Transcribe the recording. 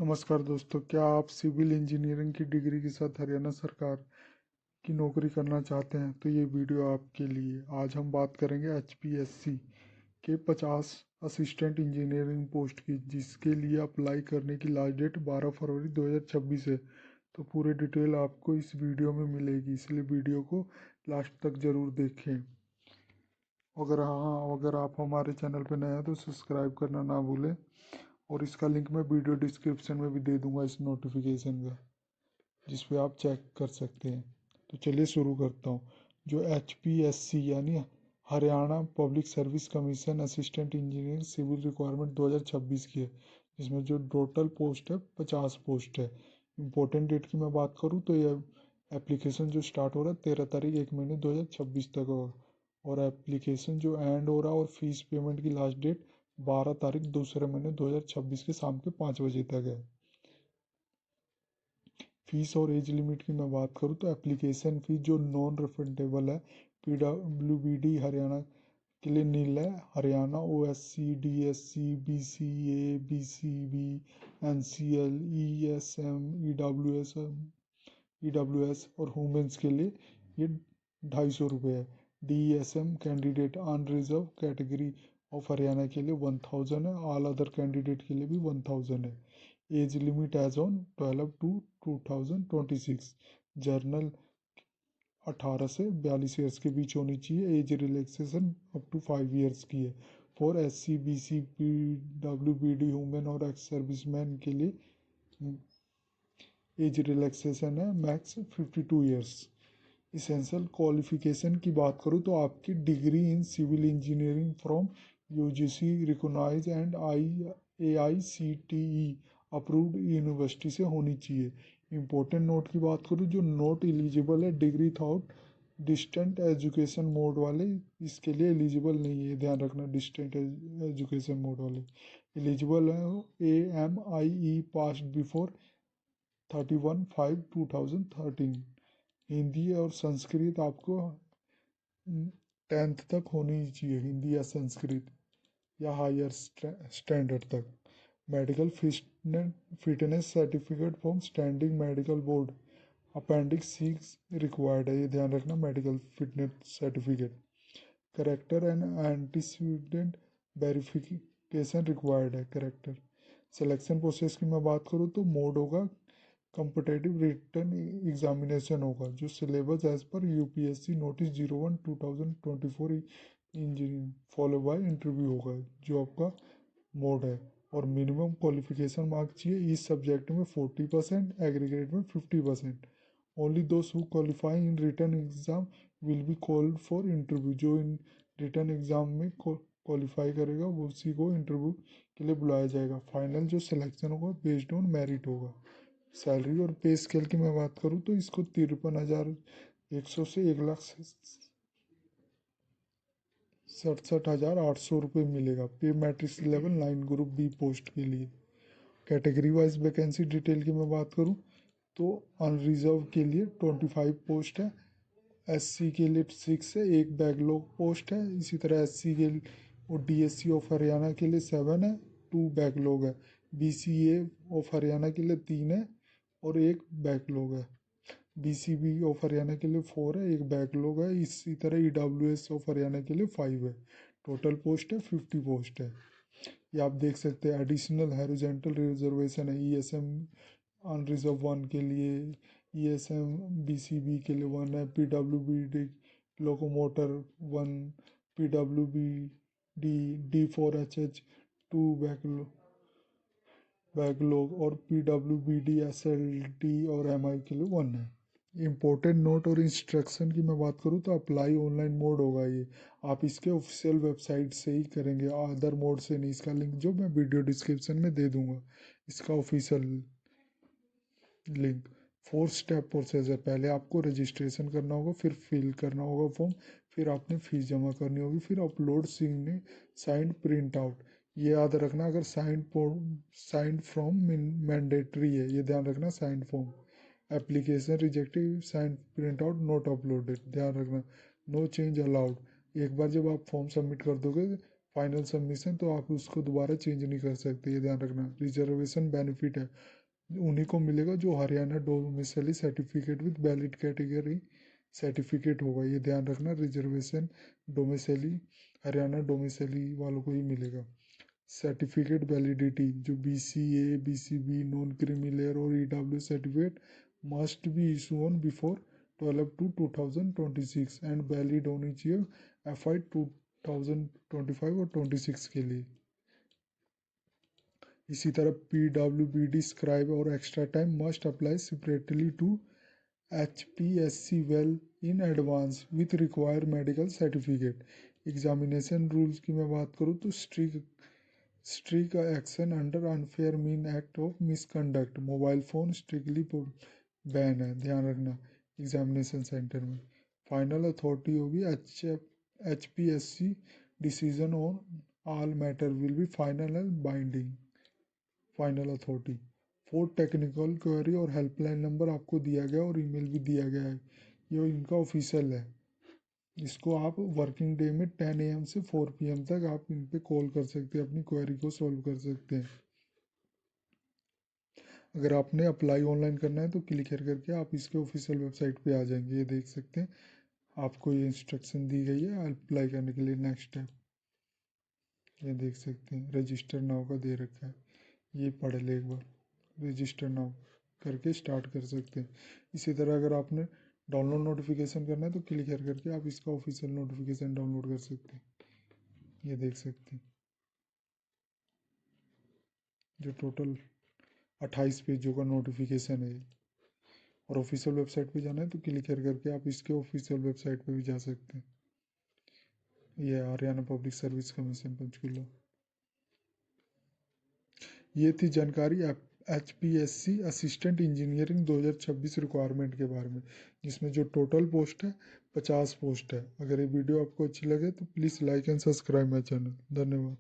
नमस्कार दोस्तों, क्या आप सिविल इंजीनियरिंग की डिग्री के साथ हरियाणा सरकार की नौकरी करना चाहते हैं? तो ये वीडियो आपके लिए। आज हम बात करेंगे HPSC के 50 असिस्टेंट इंजीनियरिंग पोस्ट की, जिसके लिए अप्लाई करने की लास्ट डेट 12 फरवरी 2026 है। तो पूरी डिटेल आपको इस वीडियो में मिलेगी, इसलिए वीडियो को लास्ट तक ज़रूर देखें। अगर आप हमारे चैनल पर नए हैं तो सब्सक्राइब करना ना भूलें, और इसका लिंक मैं वीडियो डिस्क्रिप्शन में भी दे दूंगा इस नोटिफिकेशन का, जिस पे आप चेक कर सकते हैं। तो चलिए शुरू करता हूँ। जो HPSC यानी Haryana public service commission assistant engineer civil requirement 2026 की है, जिसमें जो टोटल पोस्ट है 50 पोस्ट है। इम्पोर्टेंट डेट की मैं बात करूँ तो यह एप्लीकेशन जो स्टार्ट हो रहा है 13 तारीख 1 महीने 2026 तक होगा, और एप्लीकेशन जो एंड हो रहा है और फीस पेमेंट की लास्ट डेट 12 तारीख दूसरे महीने 2026 के शाम के 5 बजे तक है। फीस और एज लिमिट की मैं बात करूँ तो एप्लीकेशन फीस जो नॉन रिफंडेबल है, PWBD हरियाणा के लिए नील है, Haryana OSC DSC BCA BCB NCL ESM EWS और वुमेन्स के लिए ये 250 रुपये है। DESM candidate unreserved category of Haryana के लिए 1000 है, ऑल अदर कैंडिडेट के लिए भी 1000 है। Age limit age on 12/2/2026। General 18 से 42 ईयर्स के बीच होनी चाहिए। Age relaxation up to 5 years की है। For SC BC PWBD women और एक्स सर्विसमैन के लिए एज रिलैक्सेशन है मैक्स 52 ईयर्स। इसेंशियल क्वालिफिकेशन की बात करूँ तो आपकी degree in civil engineering from UGC recognise and AICTE approved university से होनी चाहिए। इम्पोर्टेंट नोट की बात करूँ, जो नोट एलिजिबल है degree thought distant education mode वाले, इसके लिए एलिजिबल नहीं है, ध्यान रखना। डिस्टेंट एजुकेशन मोड वाले एलिजिबल है AMIE पास्ड बिफोर 31/5/2013। हिंदी और संस्कृत आपको 10th तक होनी चाहिए, हिंदी या संस्कृत या हायर स्टैंडर्ड तक। Medical fitness certificate from standing medical board appendix 6 required है, ये ध्यान रखना। Medical fitness certificate. Character and antecedent verification required है। करेक्टर। सिलेक्शन प्रोसेस की मैं बात करूँ तो मोड होगा कॉम्पिटेटिव रिटन एग्जामिनेशन होगा, जो syllabus as per UPSC notice 01/2024 engineering follow by interview होगा, जो आपका मोड है। और मिनिमम क्वालिफिकेशन मार्क चाहिए इस सब्जेक्ट में 40%, एग्रीगेट में 50%। Only those who qualify in written exam will be called for interview. जो इन रिटन एग्जाम में क्वालिफाई करेगा वो उसी को इंटरव्यू के लिए बुलाया जाएगा। फाइनल जो सिलेक्शन होगा बेस्ड ऑन मेरिट होगा। सैलरी और पे स्केल की मैं बात करूँ तो इसको 53,100 से 1,67,800 रुपये मिलेगा। पे matrix level 9 group B post के लिए। कैटेगरी वाइज वैकेंसी डिटेल की मैं बात करूँ तो अनरिजर्व के लिए 25 पोस्ट है, SC के लिए 6 है, 1 बैकलॉग पोस्ट है। इसी तरह SC के और DSC ऑफ हरियाणा के लिए 7 है, 2 बैकलॉग है। BCA ऑफ हरियाणा के लिए 3 है और 1 बैकलॉग है। BCB ऑफ हरियाणा के लिए 4 है, 1 बैकलॉग है। इसी तरह EWS ऑफ हरियाणा के लिए 5 है। टोटल पोस्ट है 50 पोस्ट है। ये आप देख सकते हैं। एडिशनल हॉरिजॉन्टल रिजर्वेशन है ESM अनरिजर्व 1 के लिए, ESM BCB के लिए 1 है, PWBD locomotor 1, PWBD D4HH 2 backlog और PWBD SLT और MI के लिए 1 है। इम्पोर्टेंट नोट और इंस्ट्रक्शन की मैं बात करूँ तो अप्लाई ऑनलाइन मोड होगा ये, आप इसके ऑफिशियल वेबसाइट से ही करेंगे, अदर मोड से नहीं। इसका लिंक जो मैं वीडियो डिस्क्रिप्शन में दे दूंगा, इसका ऑफिशियल लिंक। 4 स्टेप प्रोसेस है। पहले आपको रजिस्ट्रेशन करना होगा, फिर फिल करना होगा फॉर्म, फिर आपने फीस जमा करनी होगी, फिर अपलोड साइंड प्रिंट आउट। ये याद रखना, अगर साइंड फॉर्म मैंडेटरी है, ये ध्यान रखना। Signed form application rejected, signed print out not uploaded, ध्यान रखना। No change allowed. एक बार जब आप फॉर्म सबमिट कर दोगे फाइनल सबमिशन तो आप उसको दोबारा चेंज नहीं कर सकते, ये ध्यान रखना। रिजर्वेशन बेनिफिट है उन्हीं को मिलेगा जो Haryana domicile certificate with valid category certificate होगा, ये ध्यान रखना। रिजर्वेशन डोमिसाइली हरियाणा डोमिसाइली वालों को ही मिलेगा। सर्टिफिकेट वैलिडिटी जो BCA, BCB, non creamy layer और EW certificate must be issue on before 12/2/2026 and valid होनी चाहिए FY 2025 और 26 के लिए। इसी तरह PWBD स्क्राइब और extra time must apply separately to HPSC well in advance with required medical certificate. Examination rules की मैं बात करूँ तो strict action under unfair mean act of misconduct, mobile phone strictly ban है, ध्यान रखना एग्जामिनेशन सेंटर में। फाइनल अथॉरिटी होगी HPSC, decision on all matter will be final and binding. Final authority for technical query और helpline number आपको दिया गया और ईमेल भी दिया गया है, ये इनका ऑफिशियल है। इसको आप वर्किंग डे में 10 AM से 4 PM तक आप इन पे कॉल कर सकते हैं, अपनी क्वेरी को सॉल्व कर सकते हैं। अगर आपने अप्लाई ऑनलाइन करना है तो क्लिक करके आप इसके ऑफिशियल वेबसाइट पे आ जाएंगे, ये देख सकते हैं आपको ये इंस्ट्रक्शन दी गई है अप्लाई करने के लिए। नेक्स्ट स्टेप ये देख सकते हैं, रजिस्टर नाउ का दे रखा है, ये पढ़ ले एक बार। रजिस्टर नाउ करके स्टार्ट कर सकते हैं। इसी तरह अगर आपने डाउनलोड नोटिफिकेशन करना है तो क्लिक करके आप इसका ऑफिशियल नोटिफिकेशन डाउनलोड कर सकते हैं, ये देख सकते हैं। जो टोटल 28 पेजों का नोटिफिकेशन है और ऑफिशियल वेबसाइट पे जाना है तो क्लिक करके आप इसके ऑफिशियल वेबसाइट पे भी जा सकते हैं। ये Haryana public service commission Panchkula. ये थी जानकारी HPSC असिस्टेंट इंजीनियरिंग 2026 रिक्वायरमेंट के बारे में, जिसमें जो टोटल पोस्ट है 50 पोस्ट है। अगर ये वीडियो आपको अच्छी लगे तो please like and subscribe my channel. धन्यवाद।